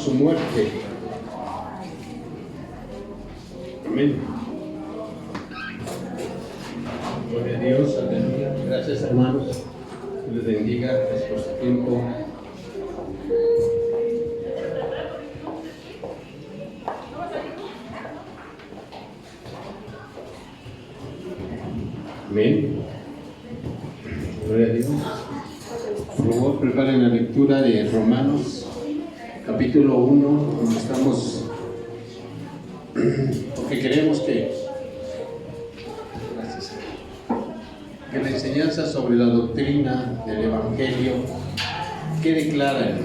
su muerte. Amén. Gloria a Dios, aleluya. Gracias, hermanos. Que les bendiga. Gracias por su tiempo. Amén. Gloria a Dios. Por favor, preparen la lectura de Romanos, capítulo 1, donde estamos, porque queremos que la enseñanza sobre la doctrina del Evangelio quede clara.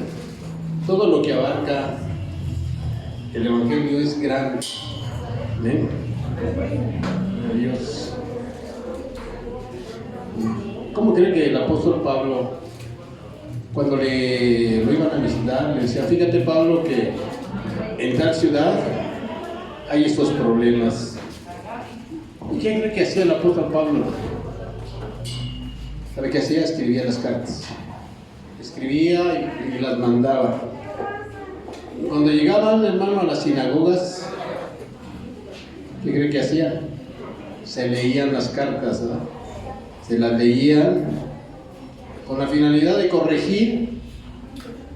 Todo lo que abarca el Evangelio es grande. Amén. Dios. ¿Cómo cree que el apóstol Pablo, cuando lo iban a visitar, le decía: fíjate, Pablo, que en tal ciudad hay estos problemas? ¿Y qué cree que hacía el apóstol Pablo? ¿Sabe qué hacía? Escribía las cartas. Escribía y las mandaba. Cuando llegaban, hermano, a las sinagogas, ¿qué cree que hacía? Se leían las cartas, ¿verdad? Se las leían con la finalidad de corregir,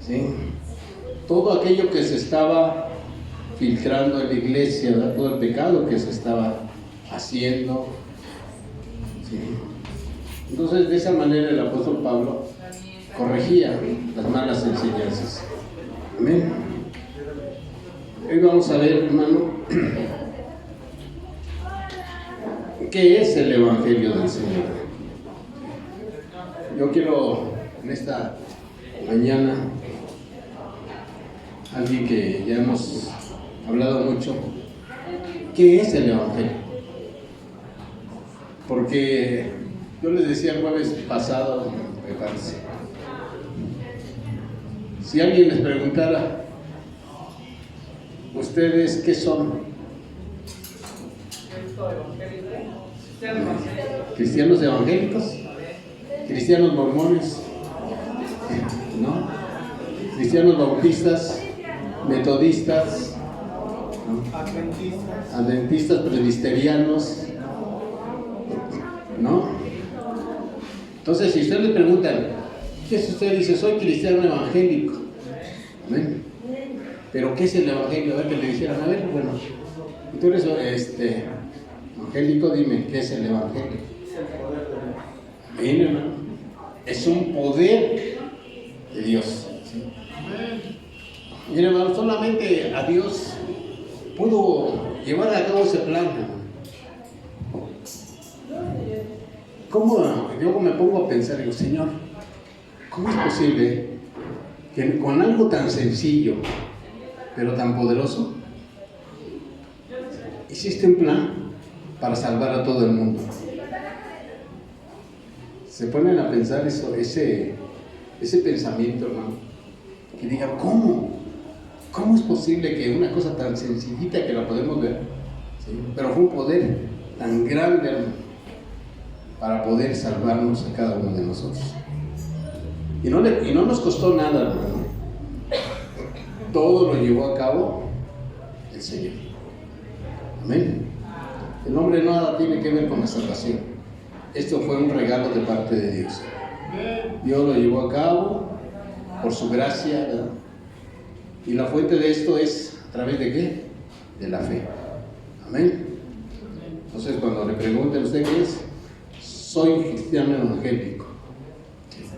¿sí?, todo aquello que se estaba filtrando en la iglesia, ¿verdad? Todo el pecado que se estaba haciendo, ¿sí? Entonces, de esa manera el apóstol Pablo corregía las malas enseñanzas. Amén. Hoy vamos a ver, hermano, ¿qué es el Evangelio del Señor? Yo quiero en esta mañana, alguien que ya hemos hablado mucho, ¿qué es el Evangelio? Porque yo les decía el jueves pasado, me parece, si alguien les preguntara, ¿ustedes qué son? ¿Cristianos evangélicos? ¿Cristianos mormones? ¿No? ¿Cristianos bautistas? ¿Metodistas? ¿No? ¿Adventistas presbiterianos? ¿No? Entonces, si usted le preguntan, ¿qué es usted? Dice: soy cristiano evangélico. ¿Amén? ¿Pero qué es el Evangelio? A ver, que le dijeran, a ver, bueno, tú eres evangélico, dime, ¿qué es el Evangelio? Amén, hermano. Es un poder de Dios, ¿sí? Miren, hermano, solamente a Dios pudo llevar a cabo ese plan. ¿Cómo? Yo me pongo a pensar, digo: Señor, ¿cómo es posible que con algo tan sencillo, pero tan poderoso, hiciste un plan para salvar a todo el mundo? Se ponen a pensar ese pensamiento, hermano, que digan: ¿cómo es posible que una cosa tan sencillita que la podemos ver, ¿sí?, pero fue un poder tan grande, hermano, para poder salvarnos a cada uno de nosotros? Y no nos costó nada, hermano. Todo lo llevó a cabo el Señor. Amén. El hombre nada tiene que ver con la salvación. Esto fue un regalo de parte de Dios. Dios lo llevó a cabo por su gracia, ¿verdad? Y la fuente de esto es a través de ¿qué? De la fe. Amén. Entonces, cuando le pregunten a usted qué es, soy cristiano evangélico,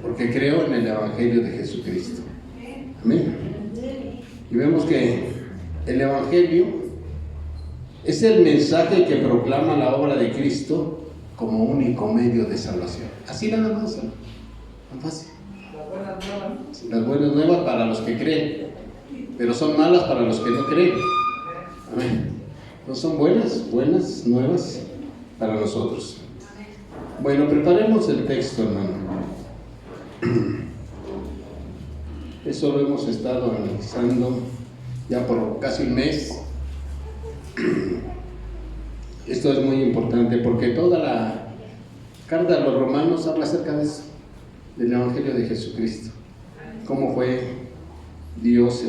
porque creo en el Evangelio de Jesucristo. Amén. Y vemos que el Evangelio es el mensaje que proclama la obra de Cristo como único medio de salvación. Así nada más, ¿no? Tan fácil. Las buenas nuevas para los que creen, pero son malas para los que no creen. Amén. No son buenas nuevas para nosotros. Bueno, preparemos el texto, hermano. Eso lo hemos estado analizando ya por casi un mes. Esto es muy importante porque toda la carta de los Romanos habla acerca de eso, del Evangelio de Jesucristo. Cómo fue Dios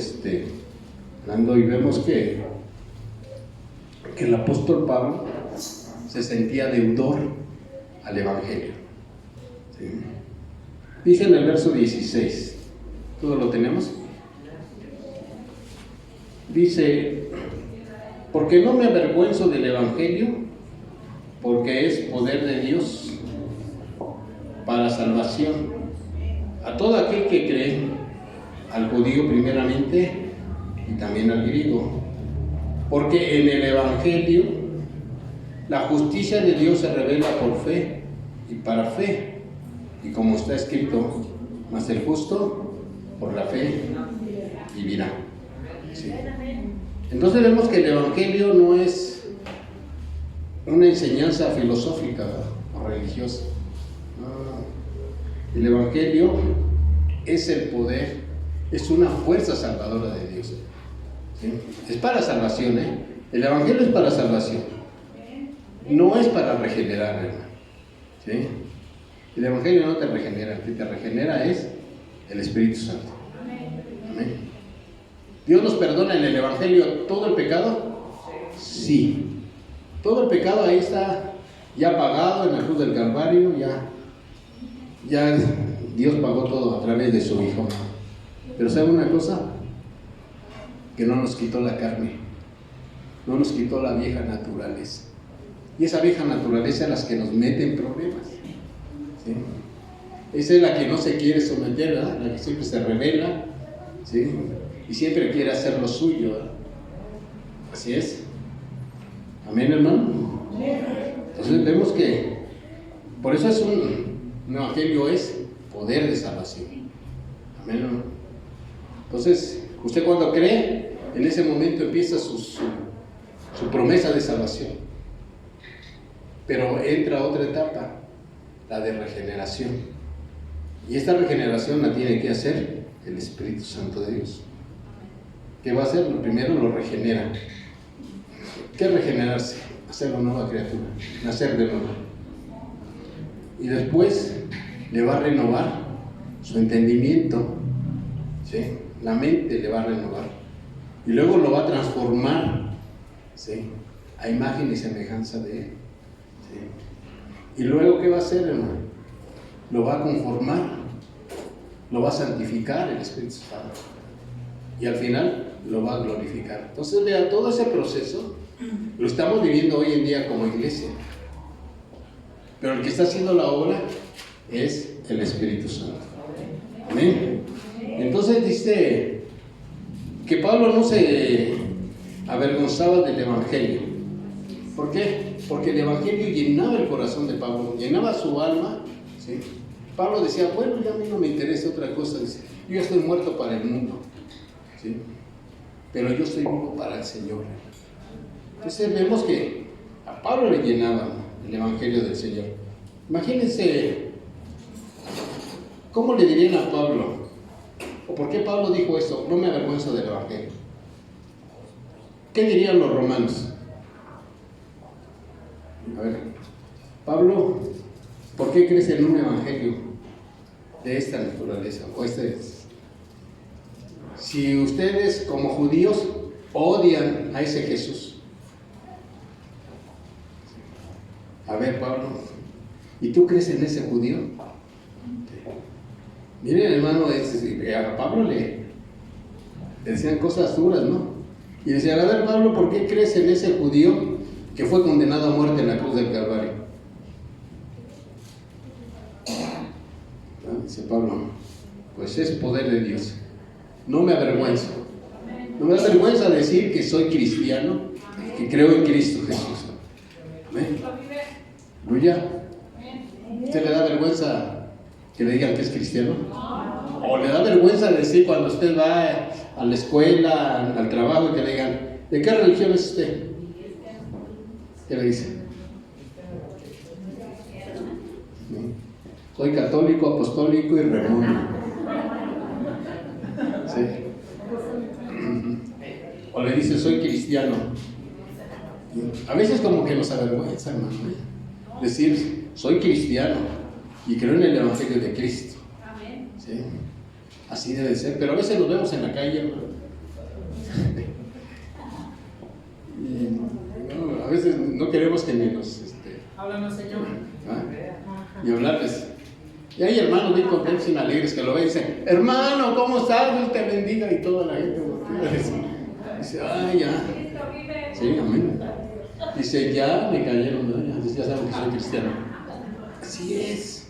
Y vemos que el apóstol Pablo se sentía deudor al Evangelio. ¿Sí? Dice en el verso 16, ¿todo lo tenemos? Dice, porque no me avergüenzo del Evangelio, porque es poder de Dios para salvación a todo aquel que cree, al judío primeramente y también al griego, porque en el Evangelio la justicia de Dios se revela por fe y para fe, y como está escrito, mas el justo por la fe vivirá. Sí. Entonces vemos que el Evangelio no es una enseñanza filosófica o religiosa. No. El Evangelio es el poder, es una fuerza salvadora de Dios. ¿Sí? Es para salvación, ¿eh? El Evangelio es para salvación. No es para regenerar, hermano. ¿Sí? El Evangelio no te regenera, el que te regenera es el Espíritu Santo. Amén. ¿Dios nos perdona en el Evangelio todo el pecado? Sí. Todo el pecado ahí está ya pagado en la cruz del Calvario, ya Dios pagó todo a través de su Hijo. Pero ¿sabe una cosa? Que no nos quitó la carne, no nos quitó la vieja naturaleza. Y esa vieja naturaleza es la que nos mete en problemas. ¿Sí? Esa es la que no se quiere someter, ¿verdad? La que siempre se rebela, ¿sí? Y siempre quiere hacer lo suyo, ¿verdad? Así es. Amén, hermano. Entonces vemos que por eso es un evangelio, es poder de salvación. Amén, hermano. Entonces, usted cuando cree, en ese momento empieza su promesa de salvación. Pero entra otra etapa, la de regeneración. Y esta regeneración la tiene que hacer el Espíritu Santo de Dios. ¿Qué va a hacer? Lo primero lo regenera. ¿Qué es regenerarse? Hacer una nueva criatura, nacer de nuevo. Y después le va a renovar su entendimiento, ¿sí? La mente le va a renovar. Y luego lo va a transformar, ¿sí? A imagen y semejanza de Él. ¿Sí? Y luego, ¿qué va a hacer, hermano? Lo va a conformar, lo va a santificar el Espíritu Santo. Y al final lo va a glorificar. Entonces, vea, todo ese proceso lo estamos viviendo hoy en día como iglesia. Pero el que está haciendo la obra es el Espíritu Santo. Amén. Entonces dice que Pablo no se avergonzaba del Evangelio. ¿Por qué? Porque el Evangelio llenaba el corazón de Pablo, llenaba su alma. ¿Sí? Pablo decía, bueno, ya a mí no me interesa otra cosa. Dice, yo ya estoy muerto para el mundo. ¿Sí? Pero yo estoy vivo para el Señor. Entonces vemos que a Pablo le llenaba el Evangelio del Señor. Imagínense, ¿cómo le dirían a Pablo? ¿O por qué Pablo dijo eso? No me avergüenzo del Evangelio. ¿Qué dirían los romanos? A ver, Pablo, ¿por qué crees en un Evangelio de esta naturaleza? Si ustedes como judíos odian a ese Jesús. A ver, Pablo, ¿y tú crees en ese judío? Miren, hermano, a Pablo le decían cosas duras, ¿no? Y decían, a ver, Pablo, ¿por qué crees en ese judío que fue condenado a muerte en la cruz del Calvario? Dice Pablo, pues es poder de Dios. No me avergüenzo. No me da vergüenza decir que soy cristiano, que creo en Cristo Jesús. Amén. ¿Aleluya? ¿Usted le da vergüenza que le digan que es cristiano? ¿O le da vergüenza decir cuando usted va a la escuela, al trabajo, y que le digan, ¿de qué religión es usted? ¿Qué le dice? Soy católico, apostólico y remuno. ¿Sí? O le dice, soy cristiano. A veces como que nos avergüenza, hermano, decir, soy cristiano y creo en el Evangelio de Cristo. ¿Sí? Así debe ser, pero a veces nos vemos en la calle, hermano. a veces no queremos que ni nos... Háblanos, Señor. Y hablarles. Y hay hermanos bien contentos y alegres que lo ven y dicen, hermano, ¿cómo estás? Dios te bendiga. Y toda la gente dice, ay, ya. Sí, amén. Dice, ya me cayeron, ¿no? Ya saben que soy cristiano. Así es.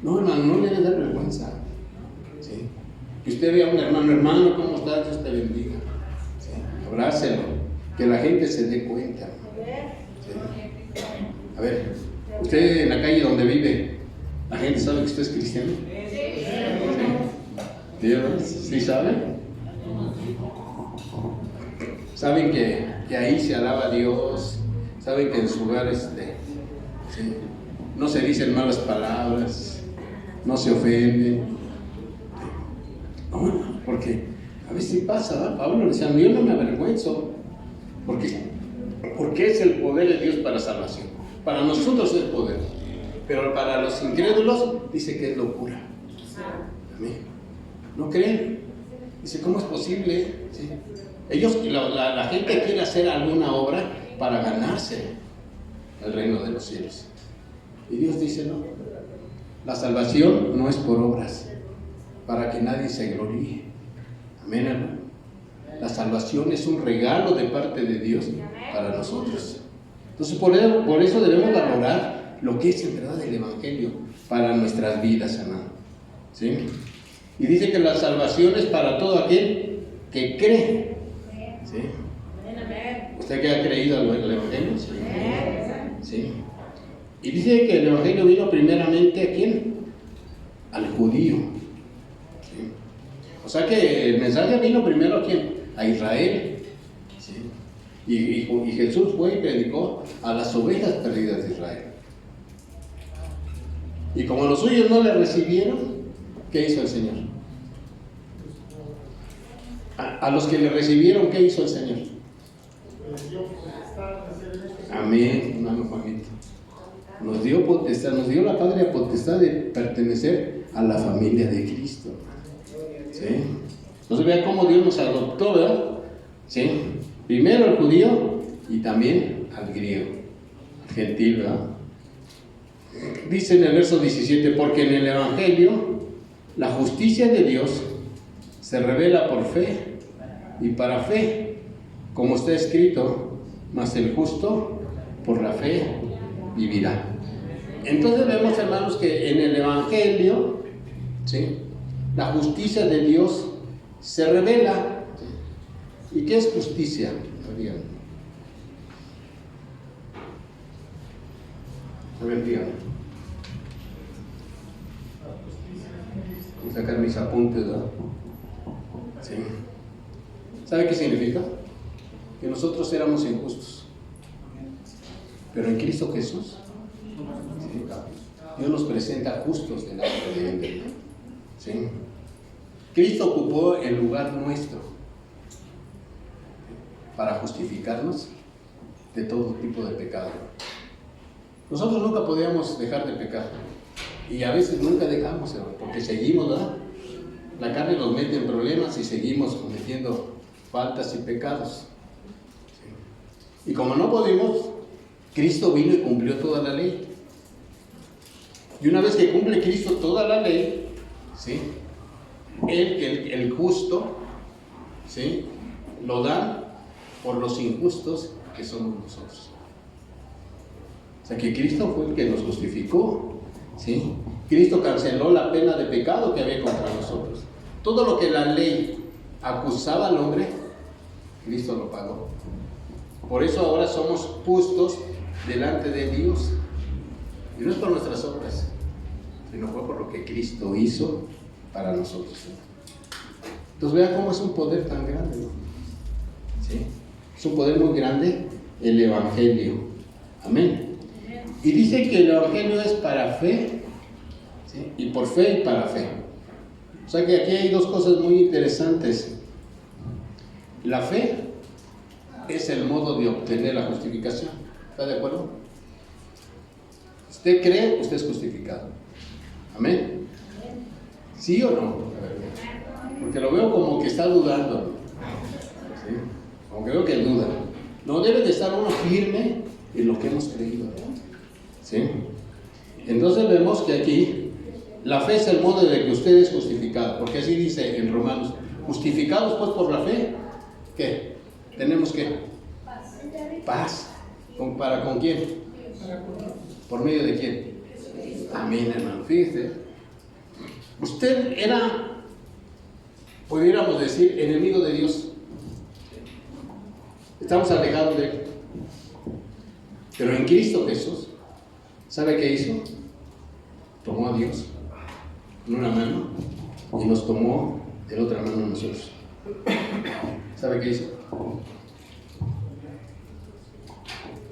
No, hermano, no le debe dar vergüenza. ¿Sí? Que usted vea a un hermano, ¿cómo estás? Dios te bendiga. ¿Sí? Abrácelo. Que la gente se dé cuenta. ¿Sí? A ver, usted en la calle donde vive, ¿la gente sabe que usted es cristiano? ¿Sí? ¿Sí saben? Saben que ahí se alaba a Dios, saben que en su hogar ¿sí? No se dicen malas palabras, no se ofenden. No, porque a veces pasa, ¿verdad? Pablo decía, yo no me avergüenzo, porque es el poder de Dios para salvación. Para nosotros es poder, pero para los incrédulos dice que es locura. Amén. ¿No creen? Dice, ¿cómo es posible? ¿Sí? Ellos, la gente quiere hacer alguna obra para ganarse el reino de los cielos. Y Dios dice, no, la salvación no es por obras, para que nadie se gloríe. Amén, hermano. La salvación es un regalo de parte de Dios para nosotros. Entonces, por eso debemos valorar lo que es en verdad el Evangelio para nuestras vidas, hermano. ¿Sí? Y dice que la salvación es para todo aquel que cree. ¿Sí? ¿Usted que ha creído el Evangelio? Sí. ¿Sí? Y dice que el Evangelio vino primeramente ¿a quién? Al judío. ¿Sí? O sea que el mensaje vino primero ¿a quién? A Israel. ¿Sí? Y Jesús fue y predicó a las ovejas perdidas de Israel. Y como los suyos no le recibieron, ¿qué hizo el Señor? A los que le recibieron, ¿qué hizo el Señor? Amén, hermano Juanito. Nos dio potestad, nos dio la patria potestad de pertenecer a la familia de Cristo. ¿Sí? Entonces vean cómo Dios nos adoptó, ¿verdad? ¿Sí? Primero al judío y también al griego, al gentil, ¿verdad? Dice en el verso 17, porque en el Evangelio la justicia de Dios se revela por fe y para fe, como está escrito, mas el justo por la fe vivirá. Entonces vemos, hermanos, que en el Evangelio, ¿sí?, la justicia de Dios se revela. ¿Y qué es justicia? A ver, díganme. Voy a sacar mis apuntes, ¿verdad? Sí. ¿Sabe qué significa? Que nosotros éramos injustos. Pero en Cristo Jesús, ¿sí?, Dios nos presenta justos delante de Él. ¿Sí? Cristo ocupó el lugar nuestro para justificarnos de todo tipo de pecado. Nosotros nunca podíamos dejar de pecar. Y a veces nunca dejamos, porque seguimos, ¿verdad? La carne nos mete en problemas y seguimos cometiendo faltas y pecados. ¿Sí? Y como no podemos, Cristo vino y cumplió toda la ley. Y una vez que cumple Cristo toda la ley, ¿sí?, el justo, ¿sí?, lo dan por los injustos que somos nosotros. O sea que Cristo fue el que nos justificó, ¿sí? Cristo canceló la pena de pecado que había contra nosotros. Todo lo que la ley acusaba al hombre, Cristo lo pagó. Por eso ahora somos justos delante de Dios. Y no es por nuestras obras, sino fue por lo que Cristo hizo para nosotros. Entonces vean cómo es un poder tan grande, ¿no? ¿Sí? Es un poder muy grande el Evangelio. Amén. Y dice que el Evangelio es para fe, ¿sí?, y por fe y para fe. O sea que aquí hay dos cosas muy interesantes. La fe es el modo de obtener la justificación. ¿Está de acuerdo? Usted cree, usted es justificado. Amén. ¿Sí o no? Porque lo veo como que está dudando. ¿Sí? Como que veo que duda. No debe de estar uno firme en lo que hemos creído. ¿Sí? Entonces vemos que aquí la fe es el modo de que usted es justificado, porque así dice en Romanos, justificados pues por la fe, ¿qué? Tenemos que paz. ¿Para con quién? ¿Por medio de quién? Amén, hermano. Fíjese, usted era, pudiéramos decir, enemigo de Dios. Estamos alejados de Él. Pero en Cristo Jesús, ¿sabe qué hizo? Tomó a Dios en una mano y nos tomó de la otra mano a nosotros. ¿Sabe qué hizo?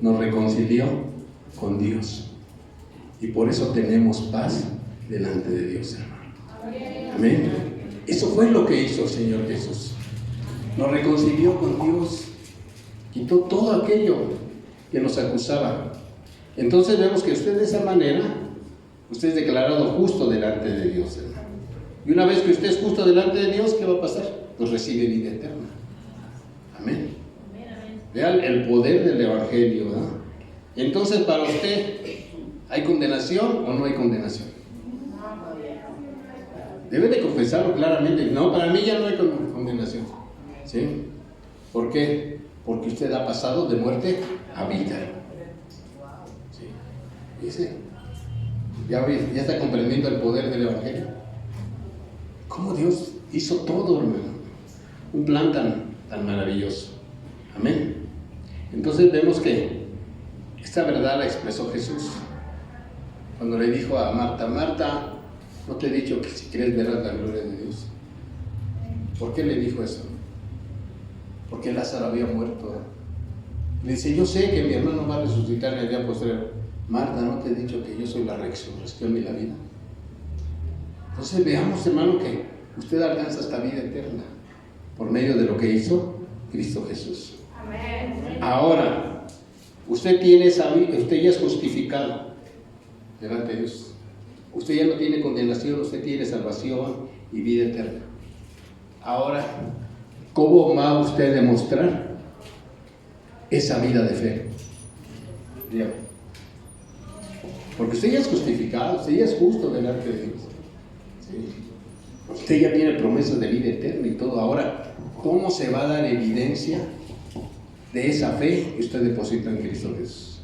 Nos reconcilió con Dios. Y por eso tenemos paz delante de Dios, hermano. Amén. Eso fue lo que hizo el Señor Jesús. Nos reconcilió con Dios. Quitó todo aquello que nos acusaba. Entonces vemos que usted de esa manera, usted es declarado justo delante de Dios, hermano. Y una vez que usted es justo delante de Dios, ¿qué va a pasar? Pues recibe vida eterna. Amén. Vean el poder del Evangelio, ¿verdad? Entonces, para usted, ¿hay condenación o no hay condenación? Debe de confesarlo claramente. No, para mí ya no hay condenación. ¿Sí? ¿Por qué? Porque usted ha pasado de muerte a vida. ¿Sí? ¿Dice? ¿Ya está comprendiendo el poder del Evangelio? ¿Cómo Dios hizo todo, hermano? Un plan tan maravilloso. Amén. Entonces vemos que esta verdad la expresó Jesús cuando le dijo a Marta: Marta, ¿no te he dicho que si quieres verás la gloria de Dios? ¿Por qué le dijo eso? Porque Lázaro había muerto. Le dice: yo sé que mi hermano va a resucitar en el día postrero. Marta, ¿no te he dicho que yo soy la resurrección y la vida? Entonces veamos, hermano, que usted alcanza esta vida eterna por medio de lo que hizo Cristo Jesús. Amén. Ahora, usted tiene esa vida, usted ya es justificado delante de Dios. Usted ya no tiene condenación, usted tiene salvación y vida eterna. Ahora, ¿cómo va usted a demostrar esa vida de fe? Dígame. Porque usted ya es justificado, usted ya es justo delante de Dios. ¿Sí? Usted ya tiene promesas de vida eterna y todo. Ahora, ¿cómo se va a dar evidencia de esa fe que usted deposita en Cristo Jesús?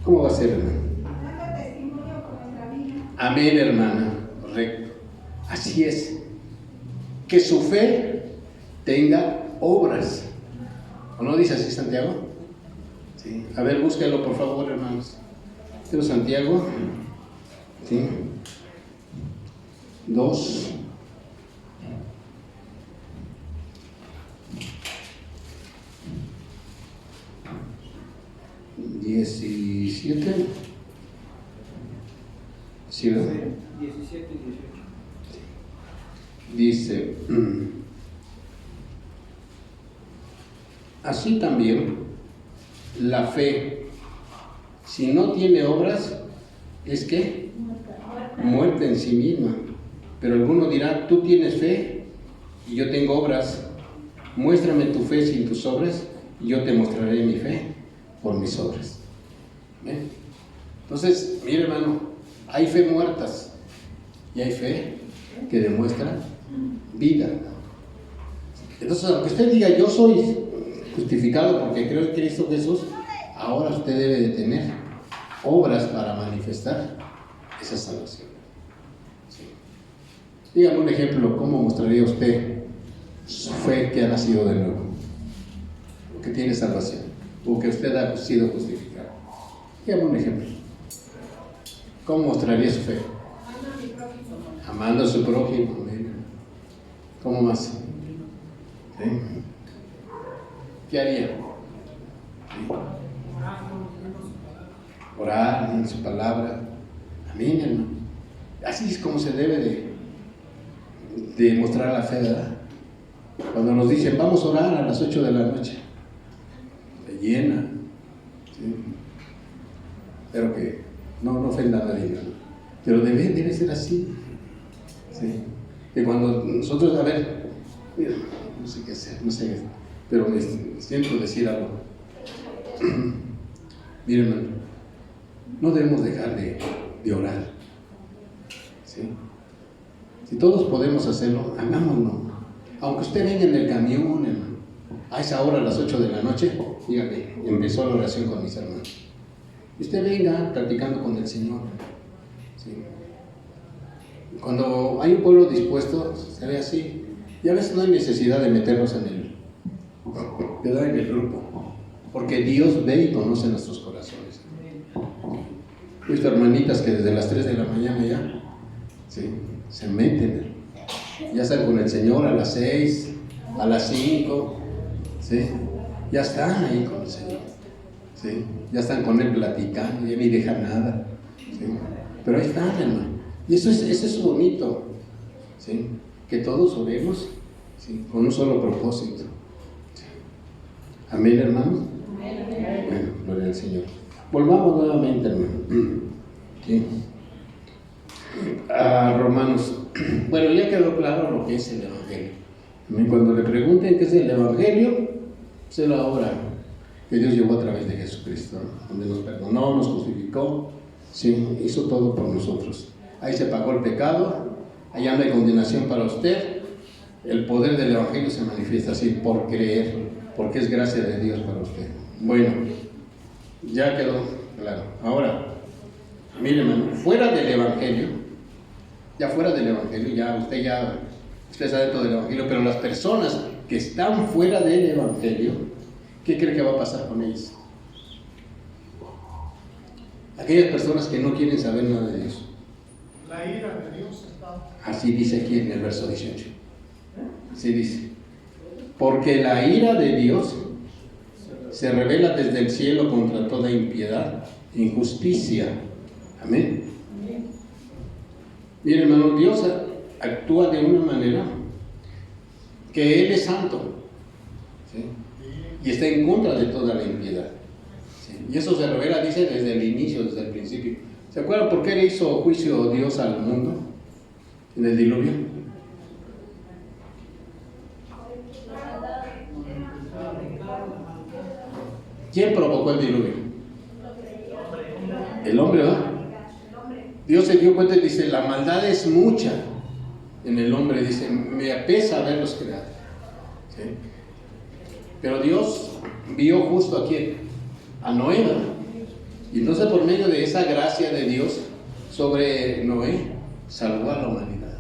¿Cómo va a ser, hermano? Amén, hermana. Correcto. Así es. Que su fe tenga obras. ¿O no dice así Santiago? Sí. A ver, búsquelo por favor, hermanos. Pero Santiago, ¿sí? 2. ¿17? ¿Sí, verdad? 17 y 18. Dice: así también la fe, si no tiene obras, es que muerte en sí misma. Pero alguno dirá: tú tienes fe y yo tengo obras. Muéstrame tu fe sin tus obras y yo te mostraré mi fe por mis obras. ¿Ven? Entonces, mire, hermano, hay fe muertas y hay fe que demuestra vida. Entonces, aunque usted diga: yo soy justificado porque creo en Cristo Jesús, ahora usted debe de tener obras para manifestar esa salvación. Sí. Dígame un ejemplo, ¿cómo mostraría usted su fe que ha nacido de nuevo? O que tiene salvación, o que usted ha sido justificado. Dígame un ejemplo. ¿Cómo mostraría su fe? Amando a su prójimo. ¿Cómo más? ¿Sí? ¿Qué haría? ¿Sí? Orar en su palabra. Amén, hermano. Así es como se debe de mostrar la fe, ¿verdad? Cuando nos dicen: vamos a orar a las 8 de la noche, se llena. ¿Sí? Pero que no ofenda a nadie, ¿no? Pero debe ser así. ¿Sí? Que cuando nosotros, a ver, mira, no sé qué hacer, no sé, pero me siento decir algo. Miren, hermano, no debemos dejar de orar. ¿Sí? Si todos podemos hacerlo, hagámoslo. Aunque usted venga en el camión, hermano, a esa hora, a las 8 de la noche, dígame, empezó la oración con mis hermanos. Y usted venga platicando con el Señor. ¿Sí? Cuando hay un pueblo dispuesto, se ve así. Y a veces no hay necesidad de meternos en el grupo. Porque Dios ve y conoce nuestros corazones. He visto hermanitas que desde las 3 de la mañana ya, ¿sí?, se meten. Ya están con el Señor a las 6, a las 5, ¿sí? Ya están ahí con el Señor, ¿sí? Ya están con Él platicando, ya ni dejan nada, ¿sí? Pero ahí están, hermano. Y eso es bonito, ¿sí? Que todos oremos, ¿sí?, con un solo propósito. ¿Sí? Amén, hermanos. Bueno, gloria al Señor. Volvamos nuevamente, hermano. ¿Sí? A Romanos. Bueno, ya quedó claro lo que es el Evangelio. Cuando le pregunten qué es el Evangelio, pues es la obra que Dios llevó a través de Jesucristo, ¿no? Donde nos perdonó, nos justificó, sí, hizo todo por nosotros. Ahí se pagó el pecado, allá no hay condenación para usted. El poder del Evangelio se manifiesta así por creer, porque es gracia de Dios para usted. Bueno, ya quedó claro. Ahora, mire, hermano, fuera del Evangelio, usted está dentro del Evangelio, pero las personas que están fuera del Evangelio, ¿qué cree que va a pasar con ellas? Aquellas personas que no quieren saber nada de Dios. La ira de Dios está. Así dice aquí en el verso 18. Así dice. Porque la ira de Dios se revela desde el cielo contra toda impiedad e injusticia. Amén. Mire, hermano, Dios actúa de una manera que Él es santo, ¿sí?, y está en contra de toda la impiedad, ¿sí? Y eso se revela, dice, desde el inicio, desde el principio. ¿Se acuerdan por qué le hizo juicio Dios al mundo en el diluvio? ¿Quién provocó el diluvio? El hombre, ¿verdad? Dios se dio cuenta y dice, la maldad es mucha en el hombre, dice, me apesa verlos creados, ¿sí? Pero Dios vio justo a quién, a Noé, ¿verdad? Y entonces por medio de esa gracia de Dios sobre Noé, salvó a la humanidad.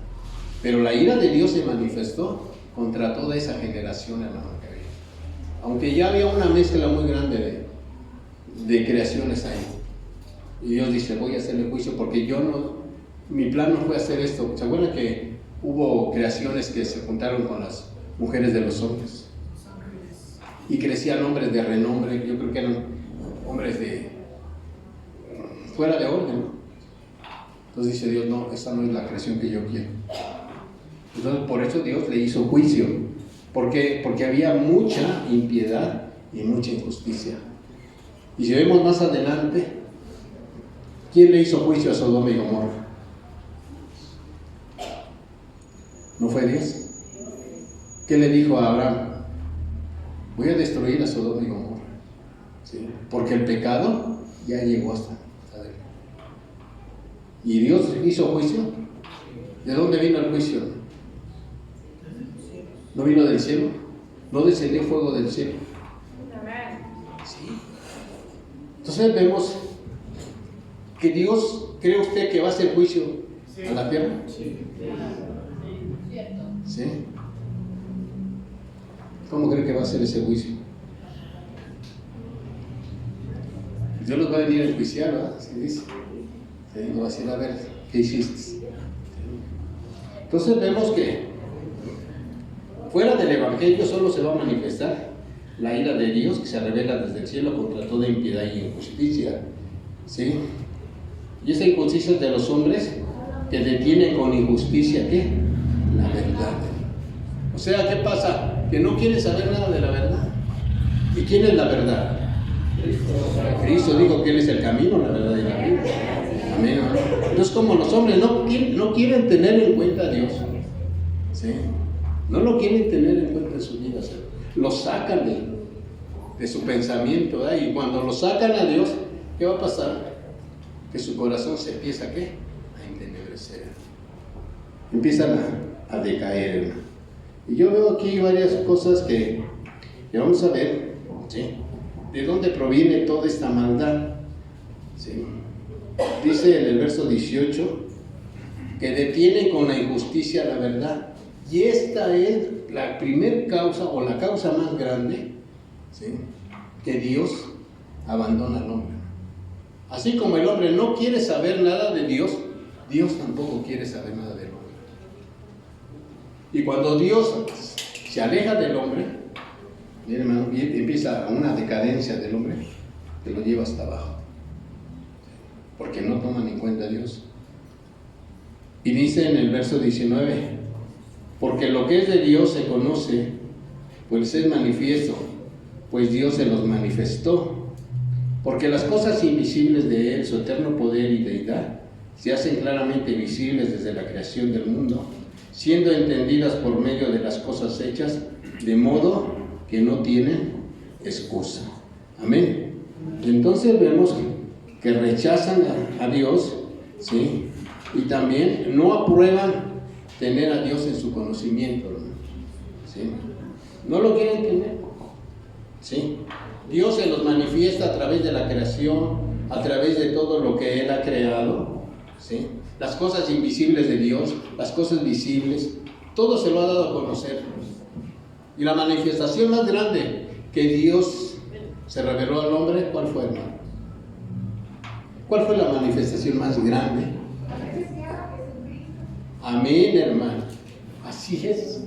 Pero la ira de Dios se manifestó contra toda esa generación, hermano, que había. Aunque ya había una mezcla muy grande de creaciones ahí. Y Dios dice, voy a hacerle juicio porque mi plan no fue hacer esto. ¿Se acuerdan que hubo creaciones que se juntaron con las mujeres de los hombres? Y crecían hombres de renombre, yo creo que eran hombres fuera de orden, ¿no? Entonces dice Dios, no, esa no es la creación que yo quiero. Entonces por eso Dios le hizo juicio. ¿Por qué? Porque había mucha impiedad y mucha injusticia. Y si vemos más adelante, ¿quién le hizo juicio a Sodoma y Gomorra? ¿No fue Dios? ¿Qué le dijo a Abraham? Voy a destruir a Sodoma y Gomorra, ¿sí? Porque el pecado ya llegó hasta él. ¿Y Dios hizo juicio? ¿De dónde vino el juicio? ¿No vino del cielo? ¿No descendió fuego del cielo? ¿Sí? Entonces vemos que Dios, ¿cree usted que va a hacer juicio a la tierra? Sí. ¿Sí? ¿Cómo cree que va a hacer ese juicio? Dios los va a venir a enjuiciar, ¿verdad? Así dice. ¿Sí? No va a decir, a ver, ¿qué hiciste? Entonces vemos que fuera del Evangelio solo se va a manifestar la ira de Dios que se revela desde el cielo contra toda impiedad y injusticia, ¿sí? Y esa injusticia de los hombres que detienen con injusticia, ¿qué? La verdad. O sea, ¿qué pasa? Que no quieren saber nada de la verdad. ¿Y quién es la verdad? Cristo dijo que Él es el camino, la verdad y la vida. Amén. Entonces, como los hombres no quieren tener en cuenta a Dios, ¿sí? No lo quieren tener en cuenta en su vida, ¿sí? Lo sacan de su pensamiento, ¿verdad? Y cuando lo sacan a Dios, ¿qué va a pasar? Que su corazón se empieza ¿qué? A entenebrecer. Empiezan a decaer, hermano. Y yo veo aquí varias cosas que vamos a ver, ¿sí? ¿De dónde proviene toda esta maldad? ¿Sí? Dice en el verso 18 que detiene con la injusticia la verdad. Y esta es la primer causa o la causa más grande, ¿sí? Que Dios abandona al hombre. Así como el hombre no quiere saber nada de Dios, Dios tampoco quiere saber nada del hombre. Y cuando Dios se aleja del hombre, hermano, empieza una decadencia del hombre que lo lleva hasta abajo, porque no toman en cuenta a Dios. Y dice en el verso 19, porque lo que es de Dios se conoce, pues es manifiesto, pues Dios se los manifestó. Porque las cosas invisibles de Él, su eterno poder y deidad, se hacen claramente visibles desde la creación del mundo, siendo entendidas por medio de las cosas hechas, de modo que no tienen excusa. Amén. Entonces vemos que rechazan a Dios, ¿sí? Y también no aprueban tener a Dios en su conocimiento, ¿sí? No lo quieren tener, ¿sí? Dios se los manifiesta a través de la creación, a través de todo lo que Él ha creado, ¿sí? Las cosas invisibles de Dios, las cosas visibles, todo se lo ha dado a conocer. Y la manifestación más grande que Dios se reveló al hombre, ¿cuál fue, hermano? ¿Cuál fue la manifestación más grande? Amén, hermano. Así es.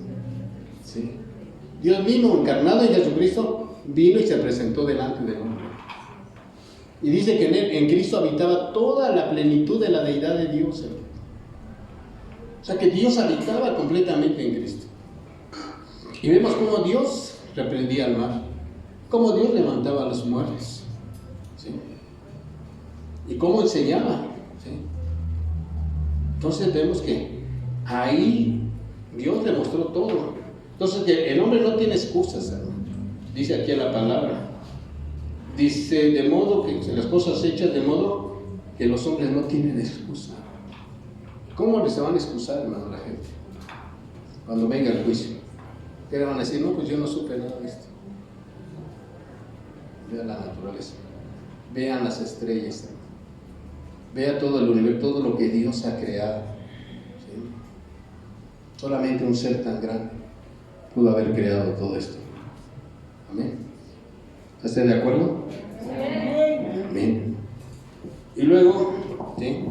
¿Sí? Dios mismo, encarnado en Jesucristo, vino y se presentó delante del hombre. Y dice que en Cristo habitaba toda la plenitud de la deidad de Dios, hermano. O sea que Dios habitaba completamente en Cristo. Y vemos cómo Dios reprendía al mar, cómo Dios levantaba a los muertos, ¿sí? Y cómo enseñaba, ¿sí? Entonces vemos que ahí Dios le mostró todo. Entonces que el hombre no tiene excusas, hermano. Dice aquí la palabra, dice de modo que las cosas hechas de modo que los hombres no tienen excusa. ¿Cómo les van a excusar, hermano, la gente cuando venga el juicio? ¿Qué le van a decir? No, pues yo no supe nada de esto. Vean la naturaleza, vean las estrellas, vea todo el universo, todo lo que Dios ha creado, ¿sí? Solamente un ser tan grande pudo haber creado todo esto. Amén. ¿Está de acuerdo? Amén. Y luego, ¿sí?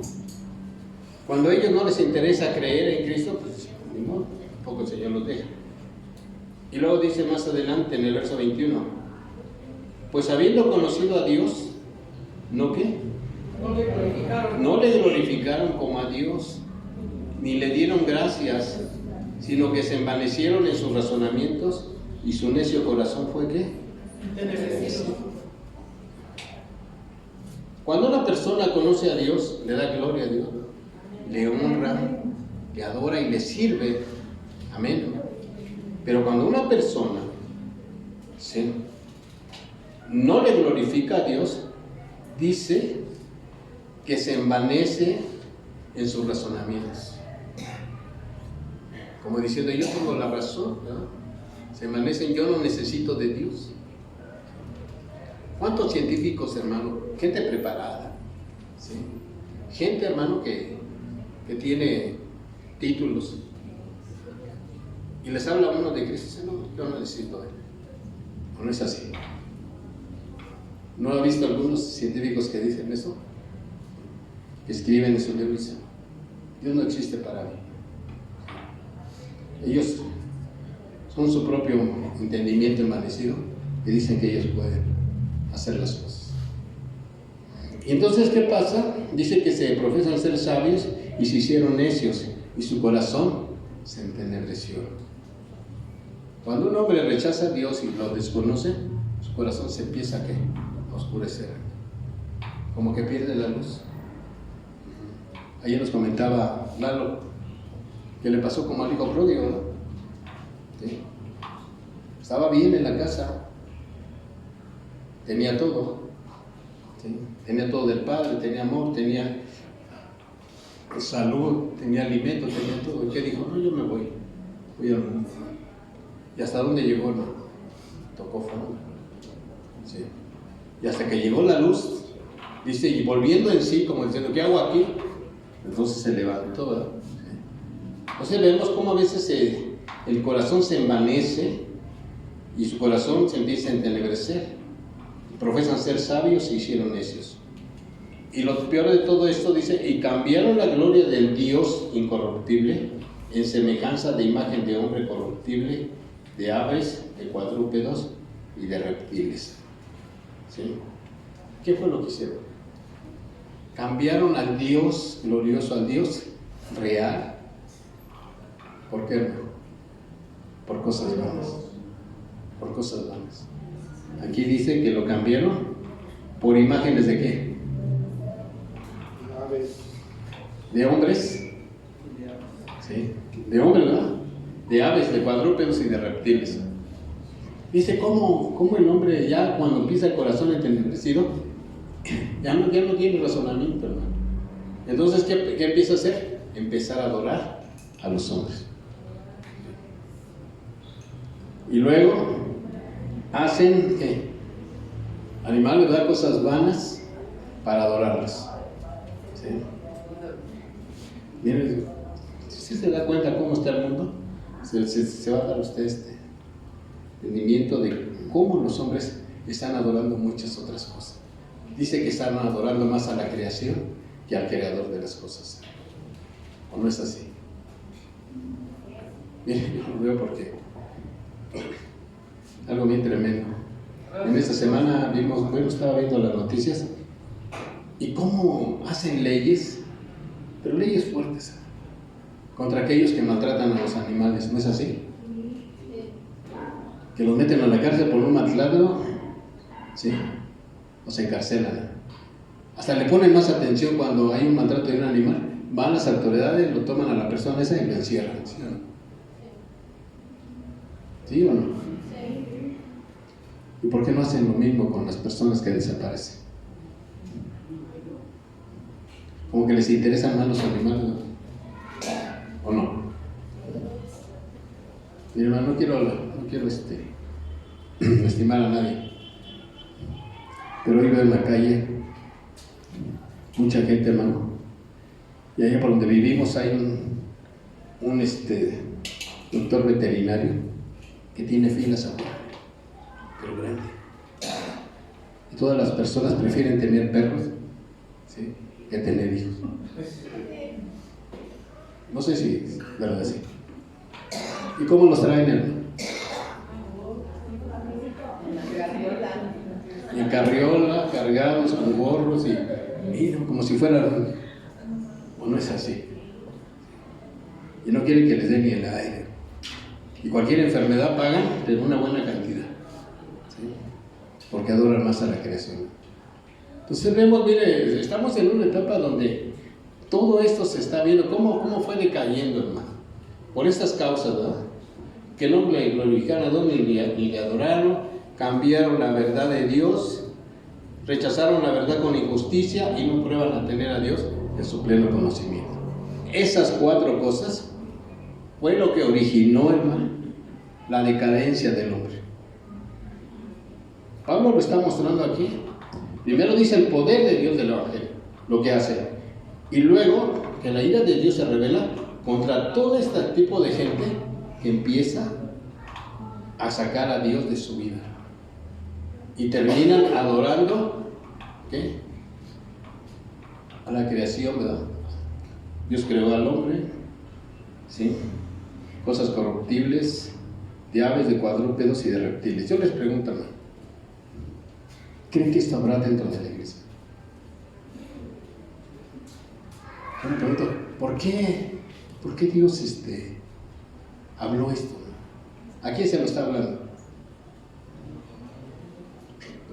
Cuando a ellos no les interesa creer en Cristo, pues ni modo, tampoco el Señor los deja. Y luego dice más adelante en el verso 21, pues habiendo conocido a Dios, ¿no qué? No le glorificaron como a Dios, ni le dieron gracias, sino que se envanecieron en sus razonamientos y su necio corazón fue ¿qué? Cuando una persona conoce a Dios, le da gloria a Dios, le honra, le adora y le sirve. Amén. Pero cuando una persona, ¿sí?, no le glorifica a Dios, dice que se envanece en sus razonamientos. Como diciendo, yo tengo la razón, ¿no? Se envanecen, yo no necesito de Dios. ¿Cuántos científicos, hermano? Gente preparada, ¿sí? Gente, hermano, que tiene títulos. Y les habla uno de Cristo y dice, no, yo no necesito de él. No es así. ¿No ha visto algunos científicos que dicen eso? Que escriben en su libro y dicen, Dios no existe para mí. Ellos son su propio entendimiento envanecido y dicen que ellos pueden hacer las cosas. Y entonces, ¿qué pasa? Dice que se profesan ser sabios y se hicieron necios y su corazón se entenebreció. Cuando un hombre rechaza a Dios y lo desconoce, su corazón se empieza a oscurecer, como que pierde la luz. Ayer nos comentaba Lalo que le pasó como al hijo pródigo, ¿no? ¿Sí? Estaba bien en la casa, tenía todo. ¿Sí? Tenía todo del Padre, tenía amor, tenía salud, tenía alimento, tenía todo. ¿Y qué dijo? No, yo me voy al mundo. ¿Y hasta dónde llegó? No, tocó fondo. ¿Sí? Y hasta que llegó la luz, dice, y volviendo en sí, como diciendo, ¿qué hago aquí? Entonces se levantó, ¿verdad? ¿Sí? Entonces vemos cómo a veces el corazón se envanece y su corazón se empieza a entenebrecer. Profesan ser sabios y se hicieron necios. Y lo peor de todo esto dice, y cambiaron la gloria del Dios incorruptible en semejanza de imagen de hombre corruptible, de aves, de cuadrúpedos y de reptiles. ¿Sí? ¿Qué fue lo que hicieron? Cambiaron al Dios glorioso, al Dios real. ¿Por qué? Por cosas vanas. Por cosas vanas. Aquí dice que lo cambiaron por imágenes de qué? De hombres. Sí, de hombres, ¿verdad? De aves, de cuadrúpedos y de reptiles. Dice cómo el hombre ya cuando empieza el corazón entenebrecido, ya no tiene razonamiento, hermano. Entonces, ¿qué empieza a hacer? Empezar a adorar a los hombres. Y luego hacen ¿qué? Animales, ¿verdad? Cosas vanas para adorarlas. ¿Sí? Miren, si se da cuenta cómo está el mundo, se va a dar usted este entendimiento de cómo los hombres están adorando muchas otras cosas. Dice que están adorando más a la creación que al creador de las cosas. ¿O no es así? Miren, yo lo veo porque algo bien tremendo. En esta semana estaba viendo las noticias y cómo hacen leyes, pero leyes fuertes, contra aquellos que maltratan a los animales, ¿no es así? Que los meten a la cárcel por un maltrato, ¿sí? O se encarcelan. Hasta le ponen más atención cuando hay un maltrato de un animal. Van las autoridades, lo toman a la persona esa y lo encierran, ¿sí o no? ¿Sí o no? ¿Y por qué no hacen lo mismo con las personas que desaparecen? Como que les interesan más los animales, ¿no? ¿O no? Mi hermano, no quiero estimar a nadie, pero hoy veo en la calle mucha gente, hermano, y allá por donde vivimos hay un doctor veterinario que tiene filas afuera, pero grande, y todas las personas prefieren tener perros, ¿sí?, que tener hijos. No sé si es verdad así. ¿Y cómo los traen, hermano? En carriola, cargados con gorros y miren, como si fueran, o no es así. Y no quieren que les den ni el aire. Y cualquier enfermedad pagan de una buena cantidad, ¿sí?, porque adoran más a la creación. Entonces vemos, mire, estamos en una etapa donde todo esto se está viendo, cómo fue decayendo, hermano, por estas causas, ¿verdad? Que no le glorificaron a Dios ni le adoraron, cambiaron la verdad de Dios, rechazaron la verdad con injusticia y no prueban a tener a Dios en su pleno conocimiento. Esas 4 cosas fue lo que originó, hermano, la decadencia del hombre. Pablo lo está mostrando aquí. Primero dice el poder de Dios del Evangelio, lo que hace. Y luego que la ira de Dios se revela contra todo este tipo de gente que empieza a sacar a Dios de su vida. Y terminan adorando, ¿qué?, a la creación, ¿verdad? Dios creó al hombre, ¿sí?, cosas corruptibles, de aves, de cuadrúpedos y de reptiles. Yo les pregunto, hermano, ¿creen que esto habrá dentro de la iglesia? Yo me pregunto, ¿por qué Dios habló esto? ¿A quién se lo está hablando?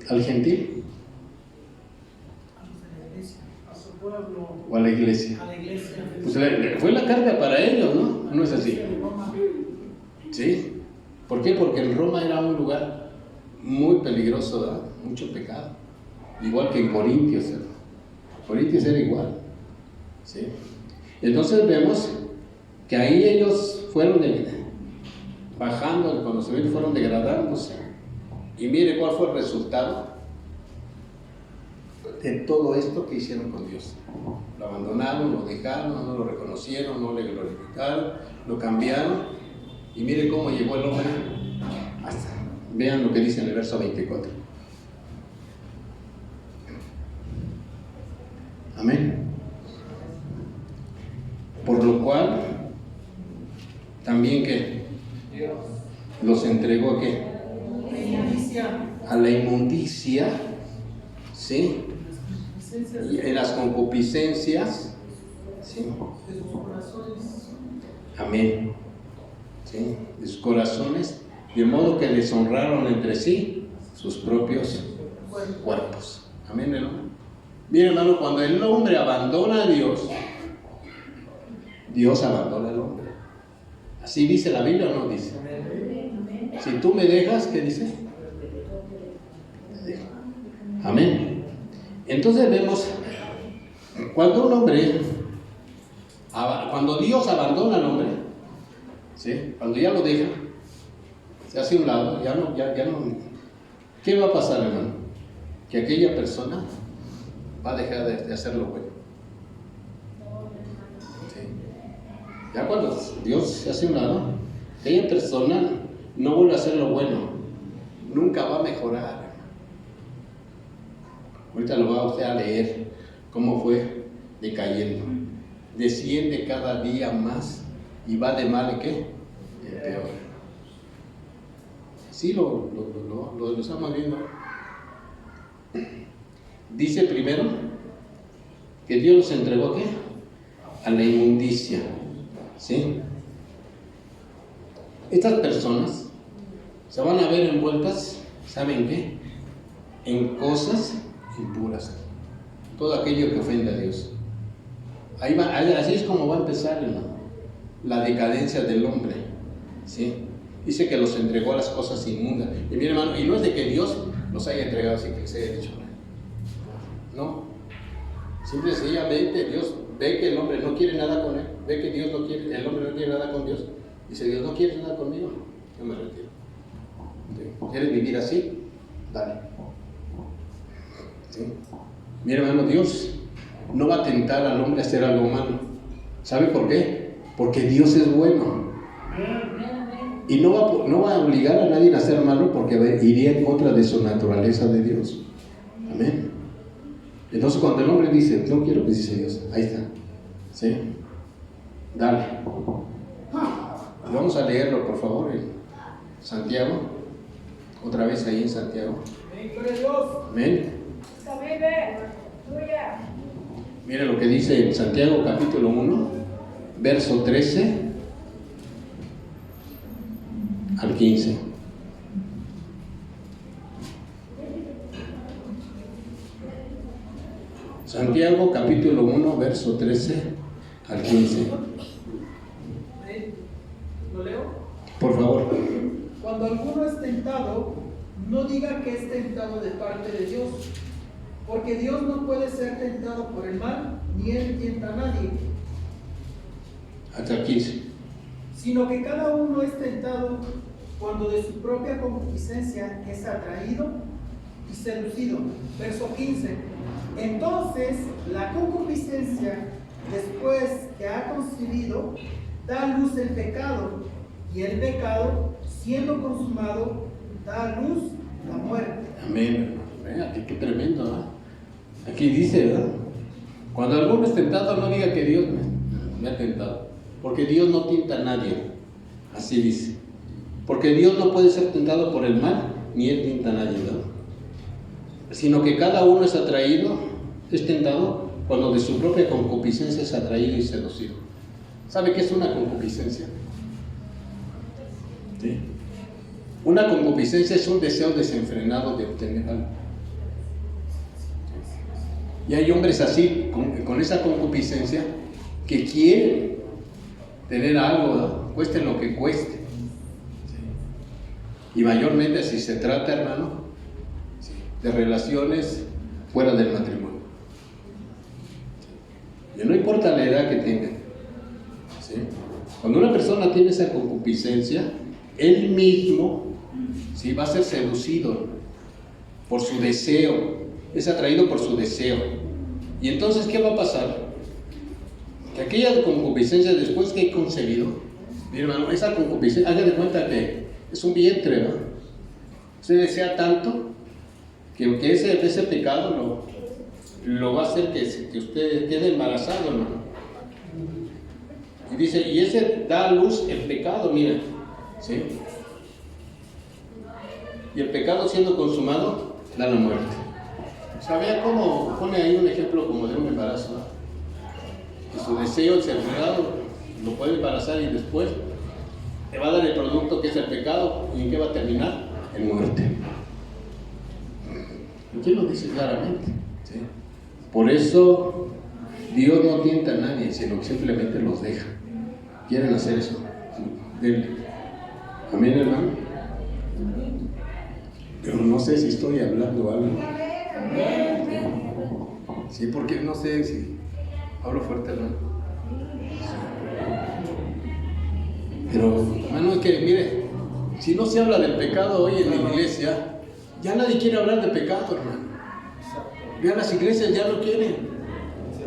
¿Al gentil? A su pueblo. ¿O a la iglesia? A la iglesia. Pues fue la carga para ellos, ¿no? ¿No es así? ¿Sí? ¿Por qué? Porque en Roma era un lugar muy peligroso, ¿verdad? mucho pecado. Igual que en Corintios, ¿verdad? Corintios era igual, ¿sí? Entonces vemos que ahí ellos fueron bajando el conocimiento, fueron degradándose. Y mire cuál fue el resultado de todo esto que hicieron con Dios. Lo abandonaron, lo dejaron, no lo reconocieron, no le glorificaron, lo cambiaron. Y mire cómo llegó el hombre hasta, vean lo que dice en el verso 24. Amén. Por lo cual, también que los entregó ¿a qué? A la inmundicia, ¿sí? Y en las concupiscencias, ¿sí? Amén. ¿Sí? De sus corazones, de modo que deshonraron entre sí sus propios cuerpos. Amén, hermano. Mire, hermano, cuando el hombre abandona a Dios, Dios abandona al hombre. ¿Así dice la Biblia o no dice? Si tú me dejas, ¿qué dice? Amén. Entonces vemos, cuando un hombre, cuando Dios abandona al hombre, ¿sí? Cuando ya lo deja, se hace a un lado, ya no, ¿qué va a pasar, hermano? Que aquella persona va a dejar de hacer lo bueno. ¿Sí? Ya cuando Dios se hace a un lado, aquella persona no vuelve a hacer lo bueno, nunca va a mejorar. Ahorita lo va usted a leer, cómo fue decayendo. Desciende cada día más y va de mal en qué? En peor. Sí, lo estamos viendo. Dice primero que Dios los entregó ¿a qué? A la inmundicia. ¿Sí? Estas personas se van a ver envueltas, ¿saben qué? En cosas impuras. Todo aquello que ofende a Dios. Así es como va a empezar, hermano, la decadencia del hombre. ¿Sí? Dice que los entregó a las cosas inmundas. Y mire, hermano, y no es de que Dios los haya entregado así que se haya dicho. No. Simple y sencillamente Dios ve que el hombre no quiere nada con él. Ve que Dios no quiere, el hombre no quiere nada con Dios. Dice, Dios no quiere nada conmigo. Yo me retiro. ¿Quieres vivir así? Dale. ¿Sí? Mira, hermano, Dios no va a tentar al hombre a hacer algo malo. ¿Sabe por qué? Porque Dios es bueno. Y no va a obligar a nadie a hacer malo porque iría en contra de su naturaleza de Dios. Amén. Entonces cuando el hombre dice, no quiero, pues dice Dios, ahí está. ¿Sí? Dale. Vamos a leerlo, por favor, en Santiago. Otra vez ahí en Santiago. Amén. Mire lo que dice en Santiago capítulo 1, verso 13 al 15. Santiago capítulo 1, verso 13 al 15. ¿Lo leo? Por favor. Cuando alguno es tentado, no diga que es tentado de parte de Dios, porque Dios no puede ser tentado por el mal, ni él tienta a nadie. Hasta el 15. Sino que cada uno es tentado cuando de su propia concupiscencia es atraído y seducido. Verso 15. Entonces la concupiscencia, después que ha concebido, da a luz el pecado, y el pecado, siendo consumado, da a luz la muerte. Amén. Qué tremendo, ¿no? Aquí dice, ¿verdad? Cuando alguno es tentado, no diga que Dios me ha tentado, porque Dios no tienta a nadie. Así dice. Porque Dios no puede ser tentado por el mal, ni él tienta a nadie, ¿verdad? Sino que cada uno es atraído, es tentado cuando de su propia concupiscencia es atraído y seducido. ¿Sabe qué es una concupiscencia? ¿Sí? Una concupiscencia es un deseo desenfrenado de obtener algo. Y hay hombres así, con esa concupiscencia, que quieren tener algo, ¿no? Cueste lo que cueste. ¿Sí? Y mayormente si se trata, hermano, ¿sí? de relaciones fuera del matrimonio. Y no importa la edad que tengan, ¿sí? Cuando una persona tiene esa concupiscencia, él mismo, ¿sí?, va a ser seducido por su deseo, es atraído por su deseo. Y entonces, ¿qué va a pasar? Que aquella concupiscencia, después que he concebido, mi hermano, esa concupiscencia, haga de cuenta que es un vientre, ¿no? Usted desea tanto que ese pecado lo va a hacer que usted quede embarazado, ¿no? Y dice, y ese da a luz el pecado, mira, ¿sí? Y el pecado siendo consumado da la muerte. ¿Sabía cómo pone ahí un ejemplo como de un embarazo? Que su deseo, el pecado, lo puede embarazar y después te va a dar el producto que es el pecado. ¿Y en qué va a terminar? En muerte. ¿Y quién lo dice claramente? ¿Sí? Por eso Dios no tienta a nadie, sino que simplemente los deja. ¿Quieren hacer eso? Denle. Amén, hermano. Pero no sé si estoy hablando algo. Sí, porque no sé si hablo fuerte, hermano. Pero, hermano, es que mire, si no se habla del pecado hoy en la iglesia, ya nadie quiere hablar de pecado, hermano. Ya las iglesias ya no quieren.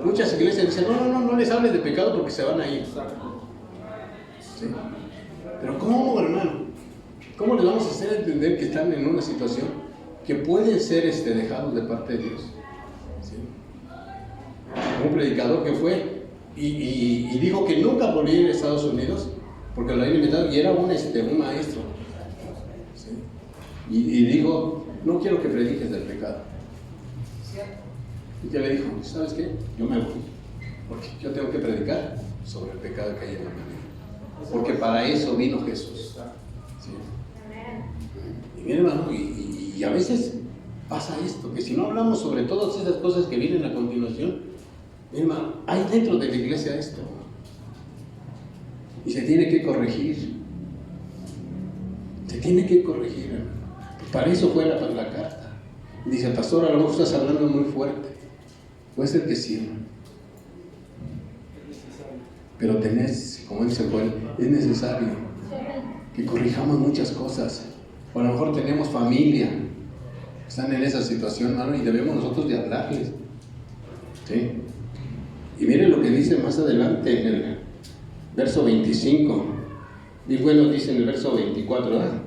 Muchas iglesias dicen, no les hables de pecado porque se van a ir. ¿Sí? Pero ¿cómo, hermano? ¿Cómo les vamos a hacer entender que están en una situación que pueden ser dejados de parte de Dios? ¿Sí? Un predicador que fue y dijo que nunca volvió a ir a Estados Unidos porque lo habían invitado y era un maestro. ¿Sí? Y dijo, no quiero que prediques del pecado. ¿Y qué le dijo? ¿Sabes qué? Yo me voy, porque yo tengo que predicar sobre el pecado que hay en la humanidad, porque para eso vino Jesús. ¿Sí? Y miren, hermano, y a veces pasa esto, que si no hablamos sobre todas esas cosas que vienen a continuación, miren, hermano, hay dentro de la iglesia esto, y se tiene que corregir. Se tiene que corregir, hermano. Para eso fue la carta. Dice, pastor, a lo mejor estás hablando muy fuerte. Puede ser que sí, hermano. Pero como dice Juan, es necesario que corrijamos muchas cosas. O a lo mejor tenemos familia, están en esa situación, hermano, y debemos nosotros de hablarles. ¿Sí? Y miren lo que dice más adelante en el verso 25. Y bueno, dice en el verso 24, ¿verdad?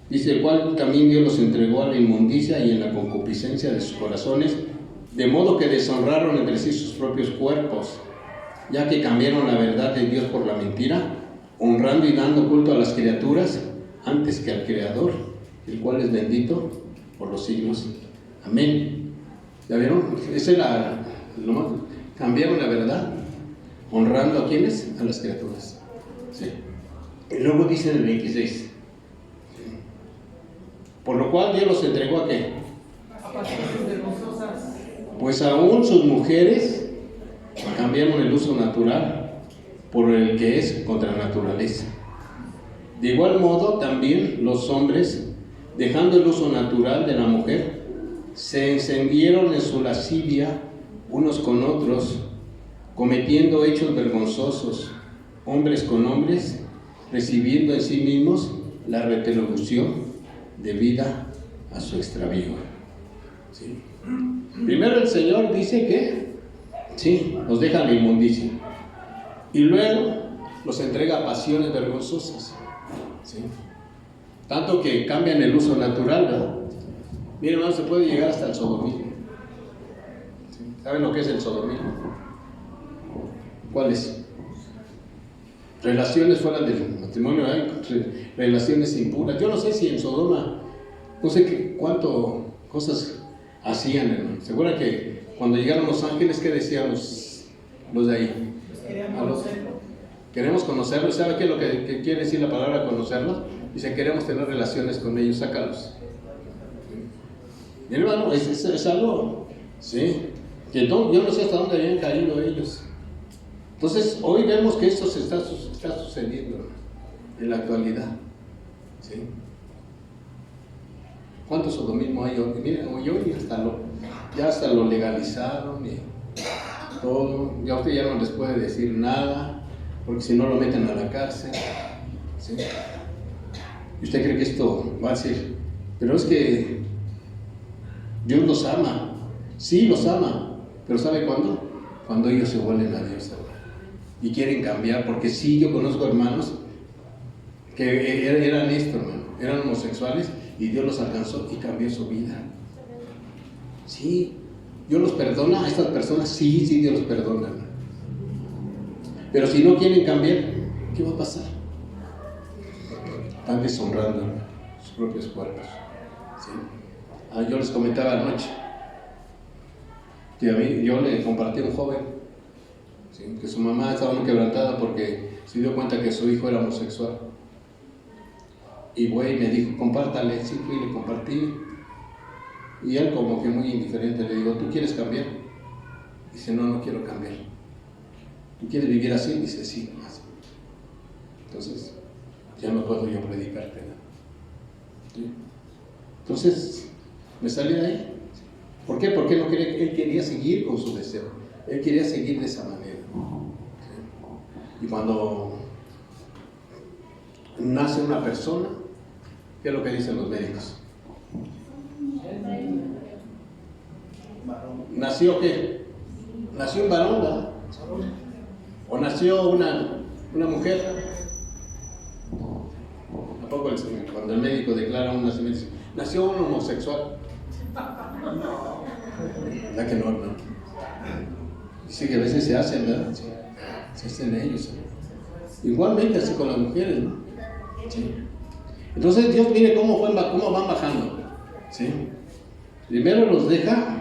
Dice, el cual también Dios los entregó a la inmundicia y en la concupiscencia de sus corazones, de modo que deshonraron entre sí sus propios cuerpos, ya que cambiaron la verdad de Dios por la mentira, honrando y dando culto a las criaturas antes que al Creador, el cual es bendito por los siglos. Amén. ¿Ya vieron? Esa es cambiaron la verdad, honrando a ¿quiénes? A las criaturas. Sí. Y luego dice en el 26, por lo cual Dios los entregó ¿a qué? A pasiones vergonzosas. Pues aún sus mujeres cambiaron el uso natural por el que es contra la naturaleza. De igual modo, también los hombres, dejando el uso natural de la mujer, se encendieron en su lascivia unos con otros, cometiendo hechos vergonzosos, hombres con hombres, recibiendo en sí mismos la retribución debida a su extravío. ¿Sí? Primero el Señor dice que sí, los deja en la inmundicia y luego los entrega a pasiones vergonzosas. ¿Sí? Tanto que cambian el uso natural, ¿verdad? Miren, hermano, se puede llegar hasta el sodomismo. ¿Sí? ¿Saben lo que es el sodomismo? ¿Cuál es? Relaciones fuera del matrimonio, relaciones impuras. Yo no sé si en Sodoma, no sé cuánto cosas hacían, hermano. Seguro que cuando llegaron los ángeles, ¿qué decían los de ahí? Queremos conocerlos. ¿Sabe qué es lo que quiere decir la palabra conocerlos? Dice, queremos tener relaciones con ellos, sácalos. Mi hermano, es algo, ¿sí? Que yo no sé hasta dónde habían caído ellos. Entonces, hoy vemos que esto se está sucediendo en la actualidad. ¿Sí? ¿Cuánto sodomismo hay hoy? Miren, hoy hasta lo legalizaron y todo. Ya usted ya no les puede decir nada, porque si no lo meten a la cárcel. ¿Sí? Y usted cree que esto va a ser, pero es que Dios los ama. Sí, los ama, pero ¿sabe cuándo? Cuando ellos se vuelven a Dios y quieren cambiar, porque sí, yo conozco hermanos que eran esto, hermano, eran homosexuales y Dios los alcanzó y cambió su vida. Sí, Dios los perdona a estas personas, sí, Dios los perdona, hermano. Pero si no quieren cambiar, ¿qué va a pasar? Están deshonrando sus propios cuerpos. ¿Sí? Yo les comentaba anoche que yo le compartí a un joven, ¿sí?, que su mamá estaba muy quebrantada porque se dio cuenta que su hijo era homosexual. Y güey me dijo, compártale. Sí, fui y le compartí. Y él como que muy indiferente le digo, ¿tú quieres cambiar? Dice, no quiero cambiar. ¿Tú quieres vivir así? Dice, sí, así. Entonces, ya no puedo yo predicarte, ¿no? ¿Sí? Entonces, me salí de ahí. ¿Por qué? Porque no quería, él quería seguir con su deseo. Él quería seguir de esa manera. ¿Sí? Y cuando nace una persona, ¿qué es lo que dicen los médicos? ¿Nació qué? ¿Nació un varón, ¿verdad? ¿O nació una mujer? ¿A poco cuando el médico declara un nacimiento, nació un homosexual? ¿Verdad que no? Dice que a veces se hacen, ¿verdad? Sí. Se hacen ellos. Igualmente así con las mujeres, ¿no? Sí. Entonces Dios, mire cómo van bajando. ¿Sí? Primero los deja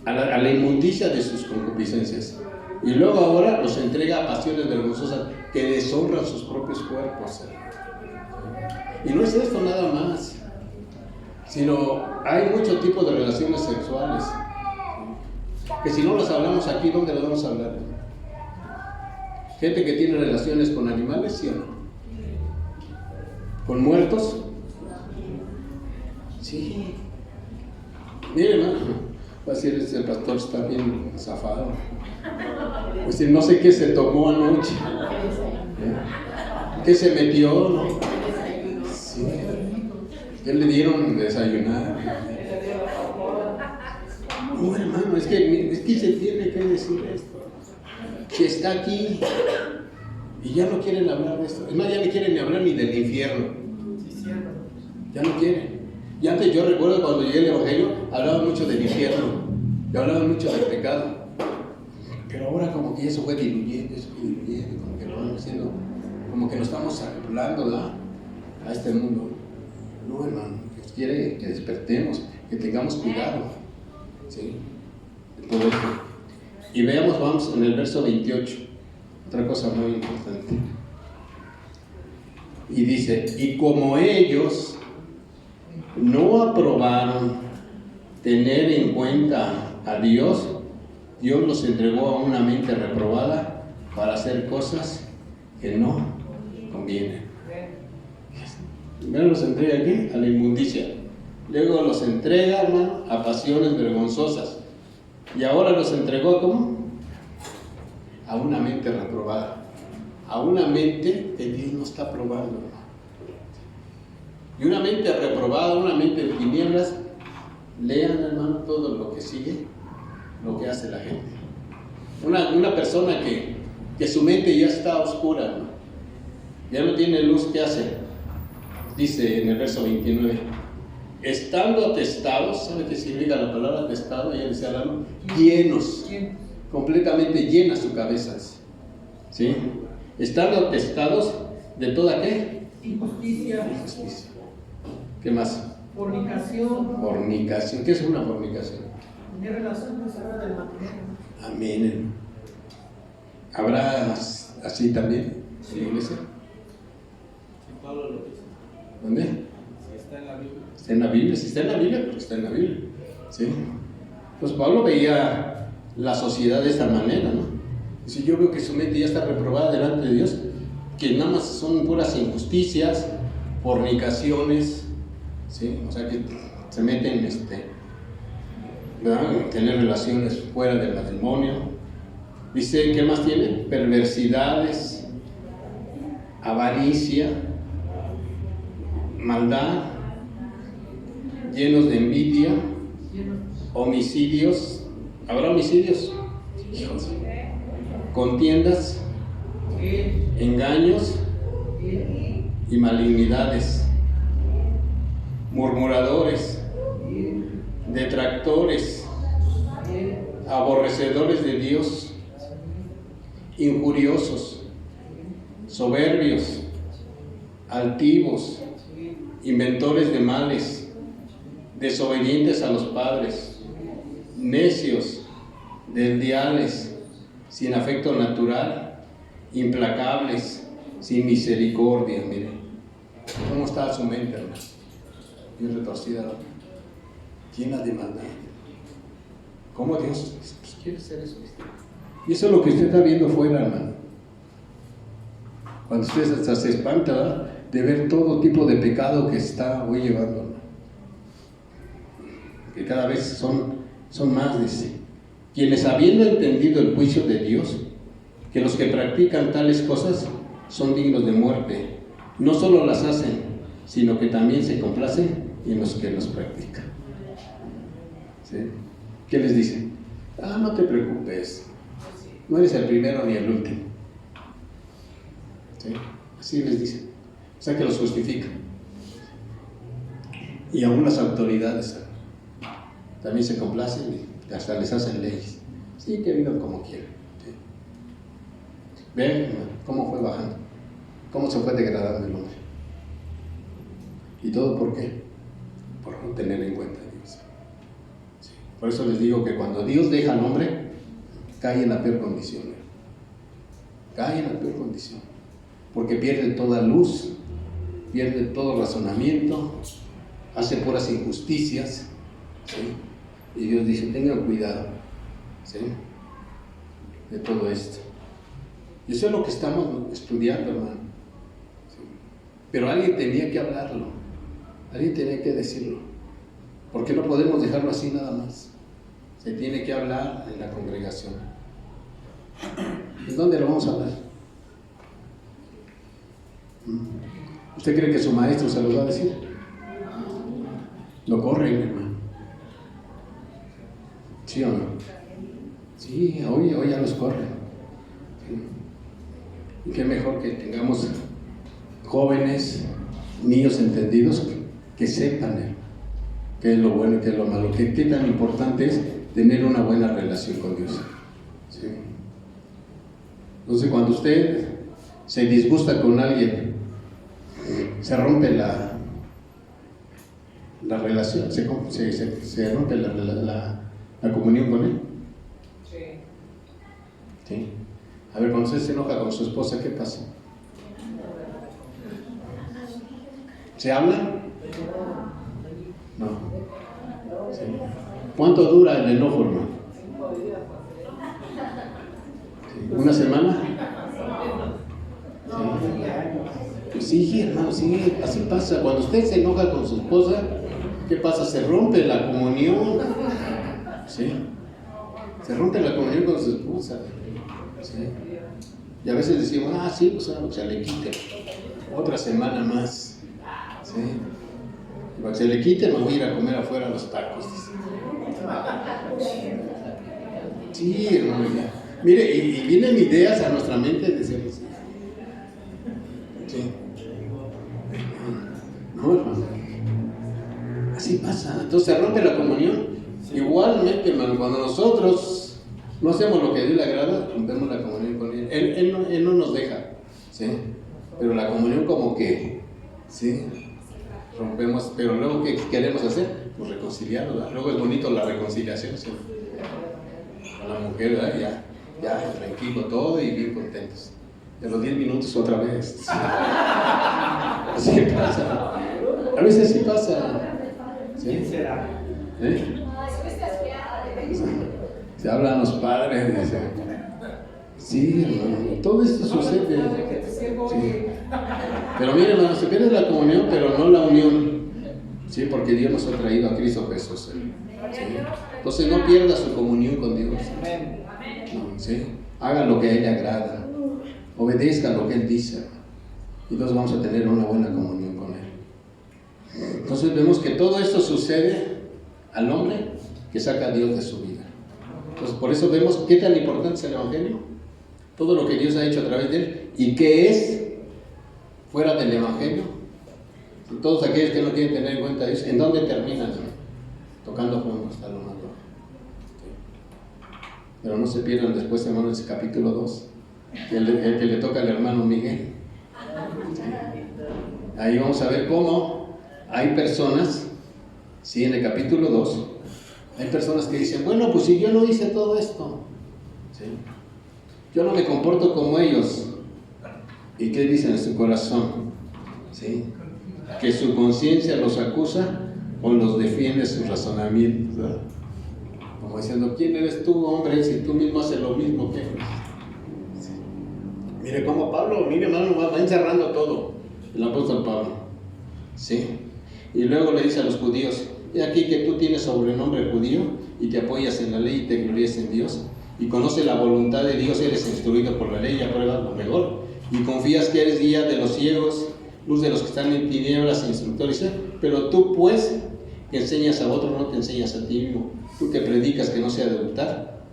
a la inmundicia de sus concupiscencias. Y luego ahora los entrega a pasiones vergonzosas que deshonran sus propios cuerpos. Y no es esto nada más, sino hay muchos tipos de relaciones sexuales que si no las hablamos aquí, ¿dónde las vamos a hablar? Gente que tiene relaciones con animales, ¿sí o no? ¿Con muertos? Sí. Miren, hermano, va a decir, el pastor está bien zafado. Va a decir, no sé qué se tomó anoche, qué se metió, ¿no? Sí. ¿Qué le dieron desayunar? No, hermano, es que se tiene que decir esto. Que está aquí y ya no quieren hablar de esto. Es más, ya no quieren ni hablar ni del infierno. Ya no quieren. Y antes yo recuerdo cuando llegué al Evangelio, hablaban mucho del infierno, y hablaban mucho del pecado. Pero ahora como que eso fue diluyendo, como que lo vamos haciendo, como que nos estamos hablando, ¿verdad?, a este mundo. No, hermano, Dios quiere que despertemos, que tengamos cuidado, ¿sí?, de todo esto. Y veamos, vamos en el verso 28, otra cosa muy importante. Y dice, y como ellos no aprobaron tener en cuenta a Dios, Dios los entregó a una mente reprobada para hacer cosas que no convienen. Primero los entrega aquí a la inmundicia, luego los entrega, hermano, a pasiones vergonzosas, y ahora los entregó ¿cómo? A una mente reprobada, a una mente que Dios no está probando, hermano. Y una mente reprobada, una mente de tinieblas, lean, hermano, todo lo que sigue, lo que hace la gente. Una persona que su mente ya está oscura, ¿no?, ya no tiene luz, ¿qué hace? Dice en el verso 29, estando atestados, ¿sabe qué significa la palabra atestado? Ya decía Lalo, llenos, completamente llena su cabeza, ¿sí? Estando atestados de toda ¿qué? Injusticia. ¿Qué más? Fornicación. ¿Qué es una fornicación? Tener relaciones fuera del matrimonio. Amén. ¿Habrá así también en la iglesia? Pablo lo dice. ¿Dónde? Si está en la Biblia. Está en la Biblia, si está en la Biblia, porque está en la Biblia. ¿Sí? Pues Pablo veía la sociedad de esta manera, ¿no? Y si yo veo que su mente ya está reprobada delante de Dios, que nada más son puras injusticias, fornicaciones, ¿sí? O sea, que se meten ¿verdad? Tener relaciones fuera del matrimonio. Dice, ¿qué más tiene? Perversidades, avaricia, maldad, llenos de envidia, homicidios. ¿Habrá homicidios? Hijos. Contiendas, engaños y malignidades, murmuradores, detractores, aborrecedores de Dios, injuriosos, soberbios, altivos, inventores de males, desobedientes a los padres, necios, desleales, sin afecto natural, implacables, sin misericordia. Mire, ¿cómo está su mente, hermano? Bien retorcida, ¿no? Llena de maldad. ¿Cómo Dios quiere hacer eso? Y eso es lo que usted está viendo fuera, hermano. Cuando usted hasta se espanta, ¿verdad?, de ver todo tipo de pecado que está hoy llevando, ¿no? Que cada vez son más, dice. Quienes habiendo entendido el juicio de Dios, que los que practican tales cosas son dignos de muerte, no solo las hacen, sino que también se complacen en los que los practican. ¿Sí? ¿Qué les dice? No te preocupes, no eres el primero ni el último. ¿Sí? Así les dice. O sea que los justifican. Y aún las autoridades también se complacen y hasta les hacen leyes. Sí, que vivan como quieran. ¿Sí? ¿Ven cómo fue bajando? ¿Cómo se fue degradando el hombre? ¿Y todo por qué? Por no tener en cuenta a Dios. ¿Sí? Por eso les digo que cuando Dios deja al hombre, cae en la peor condición. Cae en la peor condición. Porque pierde toda luz, pierde todo razonamiento, hace puras injusticias. ¿Sí? Y Dios dice, tengan cuidado, ¿sí?, de todo esto. Y eso es lo que estamos estudiando, hermano. ¿Sí? Pero alguien tenía que hablarlo, alguien tenía que decirlo. Porque no podemos dejarlo así nada más. Se tiene que hablar en la congregación. ¿En dónde lo vamos a hablar? ¿Usted cree que su maestro se lo va a decir? Lo corren, hermano. ¿Sí o no? Sí, hoy ya los corren. ¿Sí? Y qué mejor que tengamos jóvenes, niños entendidos que sepan qué es lo bueno y qué es lo malo, qué tan importante es tener una buena relación con Dios. ¿Sí? Entonces, cuando usted se disgusta con alguien, se rompe la relación, se rompe la comunión con él. Sí. ¿Sí? A ver, cuando usted se enoja con su esposa, ¿qué pasa? ¿Se habla? No. ¿Sí? ¿Cuánto dura el enojo, hermano? ¿Sí? ¿Una semana? ¿Sí? Sí, hermano, sí, así pasa. Cuando usted se enoja con su esposa, ¿qué pasa? Se rompe la comunión. ¿Sí? Se rompe la comunión con su esposa. ¿Sí? Y a veces decimos, sí, pues se le quite. Otra semana más. ¿Sí? Y cuando se le quite, me voy a ir a comer afuera los tacos. Sí, hermano, ya. Mire, y vienen ideas a nuestra mente de decir, sí. No, hermano. Así pasa. Entonces se rompe la comunión. Igualmente, hermano, cuando nosotros no hacemos lo que a Dios le agrada, rompemos la comunión con Él. Él no nos deja, ¿sí? Pero la comunión como que, ¿sí?, rompemos. Pero luego, ¿qué queremos hacer? Pues reconciliarnos, ¿verdad? Luego es bonito la reconciliación, ¿sí?, con la mujer, ¿verdad? Ya tranquilo todo y bien contentos. De los 10 minutos otra vez. ¿Sí? Así pasa. A veces sí pasa. ¿Sí? ¿Quién será? Se hablan los padres, dicen. Sí, hermano, todo esto sucede. Sí. Pero miren, hermano, se pierde la comunión, pero no la unión. Sí, porque Dios nos ha traído a Cristo Jesús. ¿Sí? Entonces no pierda su comunión con Dios. No, ¿sí? Haga lo que a Él le agrada. Obedezca lo que Él dice. Y entonces vamos a tener una buena comunión con Él. Entonces vemos que todo esto sucede al hombre que saca a Dios de su vida. Entonces por eso vemos qué tan importante es el Evangelio. Todo lo que Dios ha hecho a través de Él. Y qué es fuera del Evangelio. Todos aquellos que no quieren tener en cuenta eso, ¿en dónde terminan? Tocando fondo hasta lo más bajo. Pero no se pierdan después, hermanos, el capítulo 2, el que le toca al hermano Miguel. Ahí vamos a ver cómo hay personas, sí, en el capítulo 2, hay personas que dicen, bueno, pues si yo no hice todo esto, ¿sí? Yo no me comporto como ellos. ¿Y qué dicen en su corazón? ¿Sí? Que su conciencia los acusa o los defiende sus razonamientos, ¿verdad? Como diciendo, ¿quién eres tú, hombre, si tú mismo haces lo mismo que ellos? Sí. Mire cómo Pablo, mire hermano, va encerrando todo, el apóstol Pablo, ¿sí? Y luego le dice a los judíos, he aquí que tú tienes sobrenombre judío y te apoyas en la ley y te glorías en Dios y conoces la voluntad de Dios, eres instruido por la ley y apruebas lo mejor y confías que eres guía de los ciegos, luz de los que están en tinieblas, instructor, pero tú pues que enseñas a otros no te enseñas a ti mismo, tú que predicas que no sea de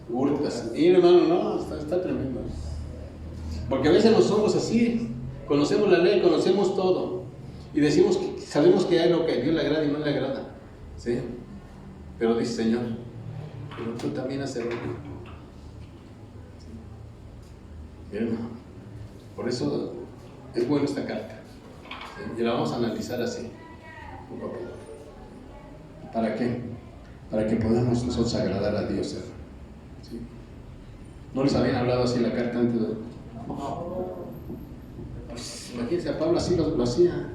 hurtas. Y hermano, no, está tremendo. Porque a veces no somos así, conocemos la ley, conocemos todo y decimos que sabemos que hay lo que a Dios le agrada y no le agrada, ¿sí? Pero dice Señor, pero tú también haces lo mismo. ¿Sí? Hermano, por eso es buena esta carta. ¿Sí? Y la vamos a analizar así, poco a poco. ¿Para qué? Para que podamos nosotros agradar a Dios. ¿Sí? ¿No les habían hablado así la carta antes de...? Pues, imagínense, a Pablo así lo hacía.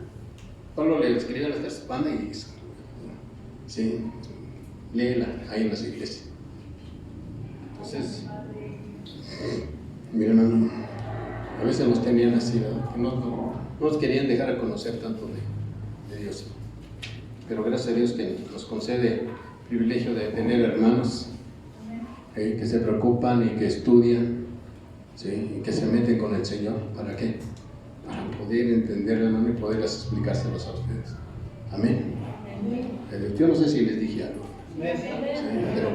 Pablo le escribía las cartas, manda y sí, léela ahí en las iglesias. Entonces, miren, hermano, a veces nos tenían así, ¿verdad? No nos querían dejar a conocer tanto de Dios. Pero gracias a Dios que nos concede el privilegio de tener hermanos que se preocupan y que estudian, ¿sí? Y que se meten con el Señor. ¿Para qué? Para poder entender, hermano, y poderlas explicárselos a ustedes. Amén. Yo no sé si les dije algo, ¿sí? Pero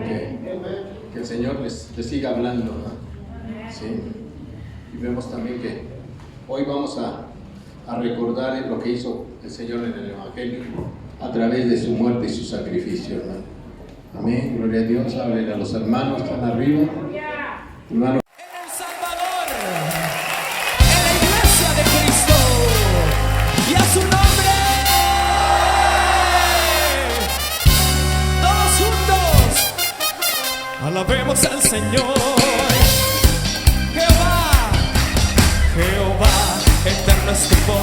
que el Señor les siga hablando, ¿no? ¿Sí? Y vemos también que hoy vamos a recordar lo que hizo el Señor en el Evangelio a través de su muerte y su sacrificio, hermano. Amén, gloria a Dios. Háblenle a los hermanos que están arriba. Hermano. En El Salvador, en la iglesia de Cristo, y a su nombre, todos juntos, alabemos al Señor. Jehová, Jehová, eterno es tu poder.